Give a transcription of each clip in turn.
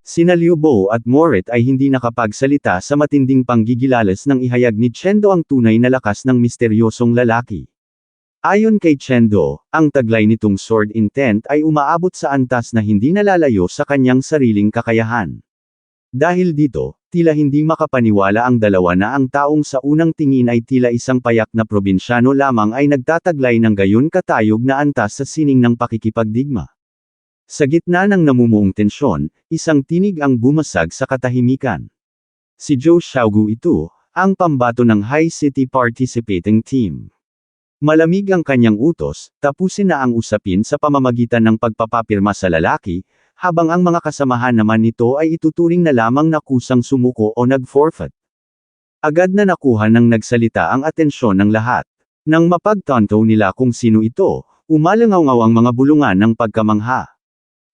Sina Liu Bo at Morit ay hindi nakapagsalita sa matinding panggigilalas nang ihayag ni Chendo ang tunay na lakas ng misteryosong lalaki. Ayon kay Chendo, ang taglay nitong sword intent ay umaabot sa antas na hindi nalalayo sa kanyang sariling kakayahan. Dahil dito, tila hindi makapaniwala ang dalawa na ang taong sa unang tingin ay tila isang payak na probinsyano lamang ay nagtataglay ng gayon katayog na antas sa sining ng pakikipagdigma. Sa gitna ng namumuong tensyon, isang tinig ang bumasag sa katahimikan. Si Zhou Xiaogu ito, ang pambato ng High City Participating Team. Malamig ang kanyang utos, tapusin na ang usapin sa pamamagitan ng pagpapapirma sa lalaki, habang ang mga kasamahan naman nito ay ituturing na lamang na kusang sumuko o nag-forfeit. Agad na nakuha ng nagsalita ang atensyon ng lahat. Nang mapagtanto nila kung sino ito, umalangaw-ngaw ang mga bulungan ng pagkamangha.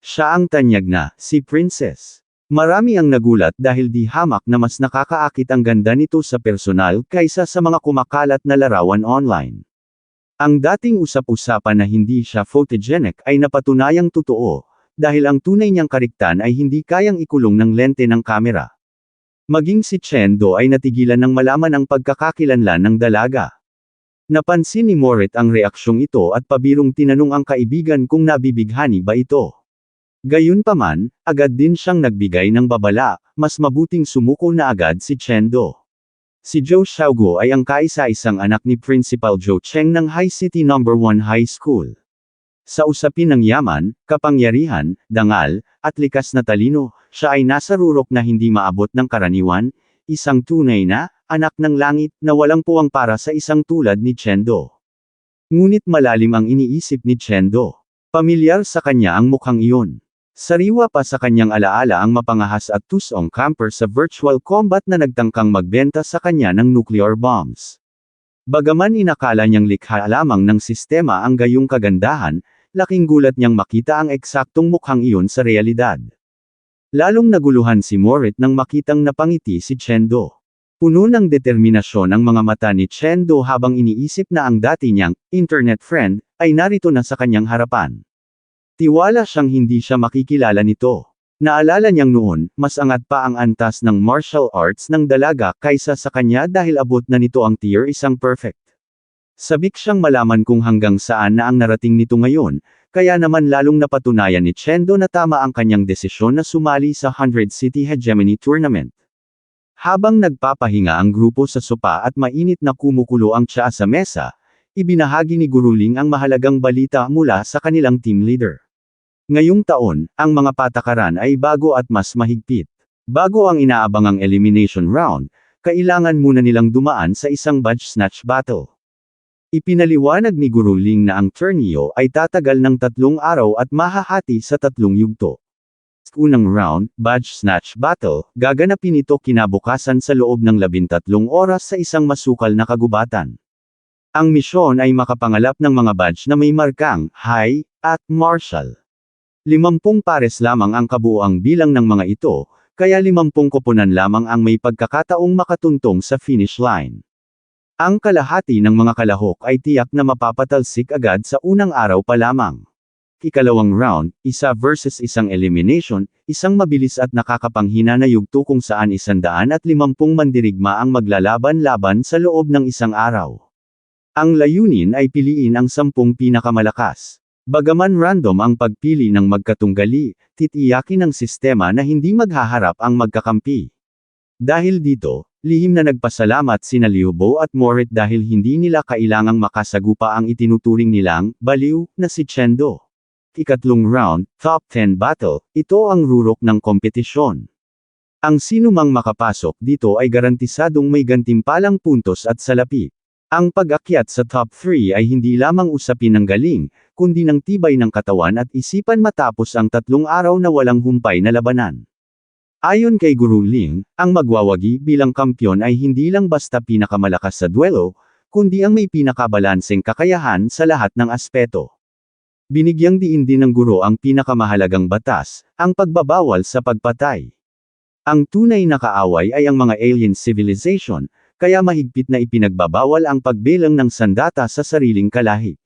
Siya ang tanyag na, si Princess. Marami ang nagulat dahil di hamak na mas nakakaakit ang ganda nito sa personal kaysa sa mga kumakalat na larawan online. Ang dating usap-usapan na hindi siya photogenic ay napatunayang totoo, dahil ang tunay niyang kariktan ay hindi kayang ikulong ng lente ng kamera. Maging si Chendo ay natigilan ng malaman ang pagkakakilanlan ng dalaga. Napansin ni Morit ang reaksyong ito at pabirong tinanong ang kaibigan kung nabibighani ba ito. Gayunpaman, agad din siyang nagbigay ng babala, mas mabuting sumuko na agad si Chendo. Si Zhou Xiaogu ay ang kaisa-isang anak ni Principal Zhou Cheng ng High City No. 1 High School. Sa usapin ng yaman, kapangyarihan, dangal, at likas na talino, siya ay nasa rurok na hindi maabot ng karaniwan, isang tunay na, anak ng langit, na walang puwang para sa isang tulad ni Chendo. Ngunit malalim ang iniisip ni Chendo. Pamilyar sa kanya ang mukhang iyon. Sariwa pa sa kanyang alaala ang mapangahas at tusong camper sa virtual combat na nagtangkang magbenta sa kanya ng nuclear bombs. Bagaman inakala niyang likha lamang ng sistema ang gayong kagandahan, laking gulat niyang makita ang eksaktong mukhang iyon sa realidad. Lalong naguluhan si Morit nang makitang napangiti si Chendo. Puno ng determinasyon ang mga mata ni Chendo habang iniisip na ang dati niyang internet friend ay narito na sa kanyang harapan. Tiwala siyang hindi siya makikilala nito. Naalala niyang noon, mas angat pa ang antas ng martial arts ng dalaga kaysa sa kanya dahil abot na nito ang tier isang perfect. Sabik siyang malaman kung hanggang saan na ang narating nito ngayon, kaya naman lalong napatunayan ni Chendo na tama ang kanyang desisyon na sumali sa 100 City Hegemony Tournament. Habang nagpapahinga ang grupo sa sopa at mainit na kumukulo ang tsaa sa mesa, ibinahagi ni Guru Ling ang mahalagang balita mula sa kanilang team leader. Ngayong taon, ang mga patakaran ay bago at mas mahigpit. Bago ang inaabangang elimination round, kailangan muna nilang dumaan sa isang badge snatch battle. Ipinaliwanag ni Guru Ling na ang torneo ay tatagal ng 3 araw at mahahati sa 3 yugto. Unang round, badge snatch battle, gaganapin ito kinabukasan sa loob ng 13 oras sa isang masukal na kagubatan. Ang misyon ay makapangalap ng mga badge na may markang high at martial. 50 pares lamang ang kabuuang bilang ng mga ito, kaya 50 koponan lamang ang may pagkakataong makatuntong sa finish line. Ang kalahati ng mga kalahok ay tiyak na mapapatalsik agad sa unang araw pa lamang. Ikalawang round, isa versus isang elimination, isang mabilis at nakakapanghina na yugto kung saan 150 mandirigma ang maglalaban-laban sa loob ng isang araw. Ang layunin ay piliin ang 10 pinakamalakas. Bagaman random ang pagpili ng magkatunggali, titiyakin ng sistema na hindi maghaharap ang magkakampi. Dahil dito, lihim na nagpasalamat sina Liu Bo at Morit dahil hindi nila kailangang makasagupa ang itinuturing nilang baliw na si Chendo. Ikatlong round, top 10 battle, ito ang rurok ng kompetisyon. Ang sinumang makapasok dito ay garantisadong may gantimpalang puntos at salapi. Ang pag-akyat sa top 3 ay hindi lamang usapin ng galing, kundi ng tibay ng katawan at isipan matapos ang 3 araw na walang humpay na labanan. Ayon kay Guru Ling, ang magwawagi bilang kampyon ay hindi lang basta pinakamalakas sa duelo, kundi ang may pinakabalanseng kakayahan sa lahat ng aspeto. Binigyang diin din ng guro ang pinakamahalagang batas, ang pagbabawal sa pagpatay. Ang tunay na kaaway ay ang mga alien civilization, kaya mahigpit na ipinagbabawal ang pagbilang ng sandata sa sariling kalahi.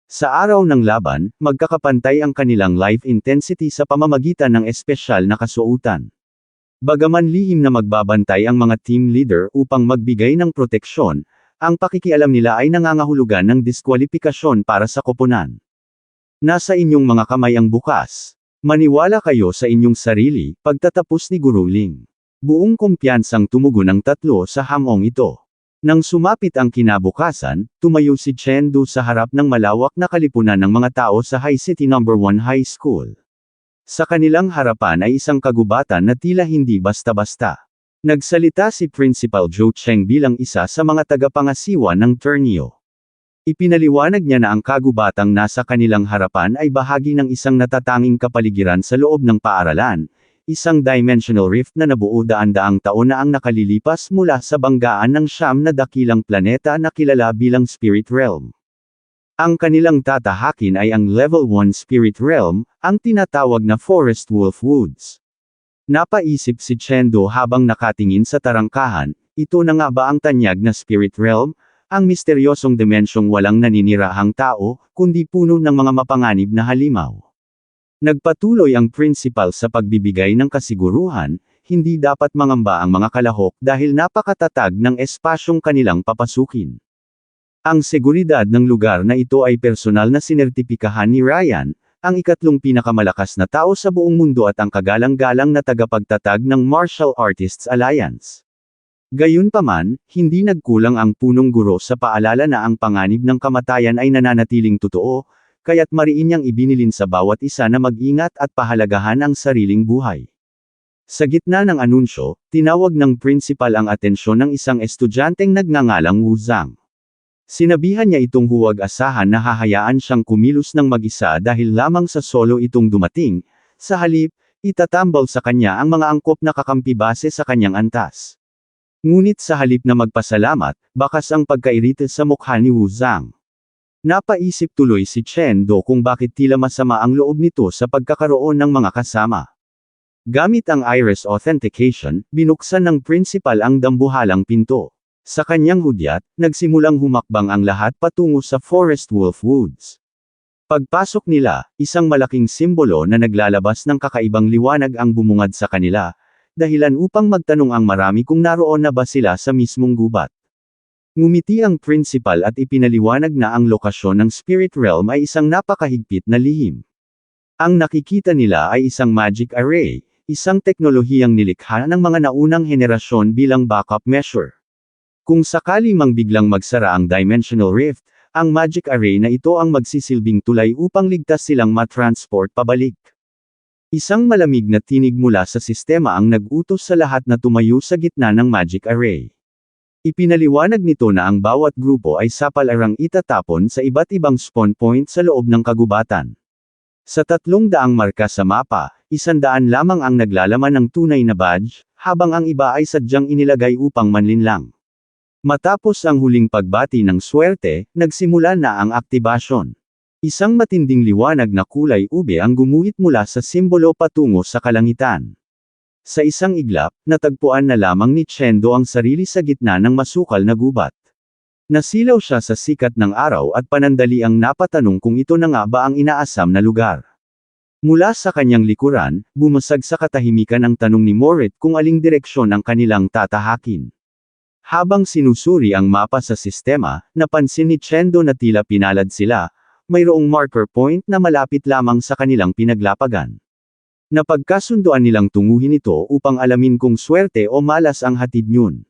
Sa araw ng laban, magkakapantay ang kanilang life intensity sa pamamagitan ng espesyal na kasuotan. Bagaman lihim na magbabantay ang mga team leader upang magbigay ng proteksyon, ang pakikialam nila ay nangangahulugan ng diskwalipikasyon para sa koponan. Nasa inyong mga kamay ang bukas. Maniwala kayo sa inyong sarili, pagtatapos ni Guru Ling. Buong kumpiyansang tumugon ang tatlo sa hamong ito. Nang sumapit ang kinabukasan, tumayo si Chendo sa harap ng malawak na kalipunan ng mga tao sa High City No. 1 High School. Sa kanilang harapan ay isang kagubatan na tila hindi basta-basta. Nagsalita si Principal Zhou Cheng bilang isa sa mga tagapangasiwa ng torneo. Ipinaliwanag niya na ang kagubatang nasa kanilang harapan ay bahagi ng isang natatanging kapaligiran sa loob ng paaralan, isang dimensional rift na nabuo daan-daang taon na ang nakalilipas mula sa banggaan ng siyam na dakilang planeta na kilala bilang Spirit Realm. Ang kanilang tatahakin ay ang Level 1 Spirit Realm, ang tinatawag na Forest Wolf Woods. Napaisip si Chendo habang nakatingin sa tarangkahan, ito na nga ba ang tanyag na Spirit Realm, ang misteryosong dimensyong walang naninirahang tao, kundi puno ng mga mapanganib na halimaw. Nagpatuloy ang principal sa pagbibigay ng kasiguruhan, hindi dapat mangamba ang mga kalahok dahil napakatatag ng espasyong kanilang papasukin. Ang seguridad ng lugar na ito ay personal na sinertipikahan ni Ryan, ang ikatlong pinakamalakas na tao sa buong mundo at ang kagalang-galang na tagapagtatag ng Martial Artists Alliance. Gayunpaman, hindi nagkulang ang punong guro sa paalala na ang panganib ng kamatayan ay nananatiling totoo, kaya't mariin niyang ibinilin sa bawat isa na mag-ingat at pahalagahan ang sariling buhay. Sa gitna ng anunsyo, tinawag ng principal ang atensyon ng isang estudyanteng nagngangalang Wu Zhang. Sinabihan niya itong huwag asahan na hahayaan siyang kumilos ng mag-isa dahil lamang sa solo itong dumating, sa halip, itatambal sa kanya ang mga angkop na kakampi base sa kanyang antas. Ngunit sa halip na magpasalamat, bakas ang pagkairita sa mukha ni Wu Zhang. Napaisip tuloy si Chendo kung bakit tila masama ang loob nito sa pagkakaroon ng mga kasama. Gamit ang iris authentication, binuksan ng principal ang dambuhalang pinto. Sa kanyang hudyat, nagsimulang humakbang ang lahat patungo sa Forest Wolf Woods. Pagpasok nila, isang malaking simbolo na naglalabas ng kakaibang liwanag ang bumungad sa kanila, dahilan upang magtanong ang marami kung naroon na ba sila sa mismong gubat. Ngumiti ang principal at ipinaliwanag na ang lokasyon ng Spirit Realm ay isang napakahigpit na lihim. Ang nakikita nila ay isang magic array, isang teknolohiyang nilikha ng mga naunang henerasyon bilang backup measure. Kung sakali mang biglang magsara ang Dimensional Rift, ang magic array na ito ang magsisilbing tulay upang ligtas silang matransport pabalik. Isang malamig na tinig mula sa sistema ang nag-utos sa lahat na tumayo sa gitna ng magic array. Ipinaliwanag nito na ang bawat grupo ay sapalarang itatapon sa iba't ibang spawn point sa loob ng kagubatan. Sa 300 marka sa mapa, 100 lamang ang naglalaman ng tunay na badge, habang ang iba ay sadyang inilagay upang manlinlang. Matapos ang huling pagbati ng swerte, nagsimula na ang aktibasyon. Isang matinding liwanag na kulay ube ang gumuhit mula sa simbolo patungo sa kalangitan. Sa isang iglap, natagpuan na lamang ni Chendo ang sarili sa gitna ng masukal na gubat. Nasilaw siya sa sikat ng araw at panandali ang napatanong kung ito na nga ba ang inaasam na lugar. Mula sa kanyang likuran, bumasag sa katahimikan ang tanong ni Morit kung aling direksyon ang kanilang tatahakin. Habang sinusuri ang mapa sa sistema, napansin ni Chendo na tila pinalad sila, mayroong marker point na malapit lamang sa kanilang pinaglapagan. Napagkasunduan nilang tunguhin ito upang alamin kung swerte o malas ang hatid niyon.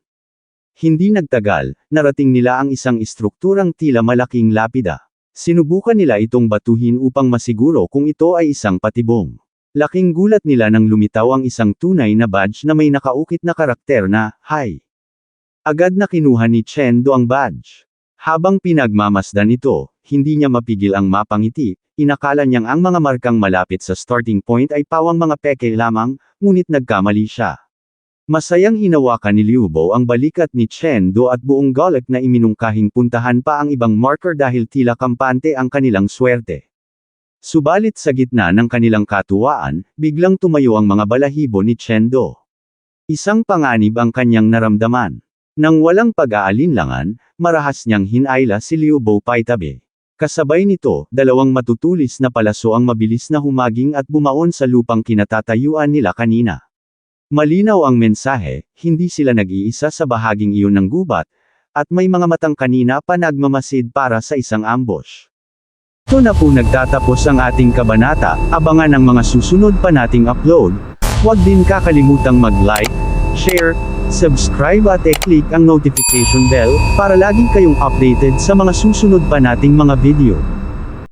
Hindi nagtagal, narating nila ang isang istrukturang tila malaking lapida. Sinubukan nila itong batuhin upang masiguro kung ito ay isang patibong. Laking gulat nila nang lumitaw ang isang tunay na badge na may nakaukit na karakter na, "Hi." Agad na kinuha ni Chendo ang badge. Habang pinagmamasdan ito, hindi niya mapigil ang mapangiti. Inakala niyang ang mga markang malapit sa starting point ay pawang mga peke lamang, ngunit nagkamali siya. Masayang hinawakan ni Liu Bo ang balikat ni Chendo at buong galak na iminungkahing puntahan pa ang ibang marker dahil tila kampante ang kanilang swerte. Subalit sa gitna ng kanilang katuwaan, biglang tumayo ang mga balahibo ni Chendo. Isang panganib ang kanyang naramdaman. Nang walang pag-aalinlangan, marahas niyang hinayla si Liu Bo paitabi. Kasabay nito, dalawang matutulis na palaso ang mabilis na humaging at bumaon sa lupang kinatatayuan nila kanina. Malinaw ang mensahe, hindi sila nag-iisa sa bahaging iyon ng gubat, at may mga matang kanina pa nagmamasid para sa isang ambush. Ito na po nagtatapos ang ating kabanata, abangan ang mga susunod pa nating upload. Huwag din kakalimutang mag-like, share, subscribe at i-click ang notification bell, para lagi kayong updated sa mga susunod pa nating mga video.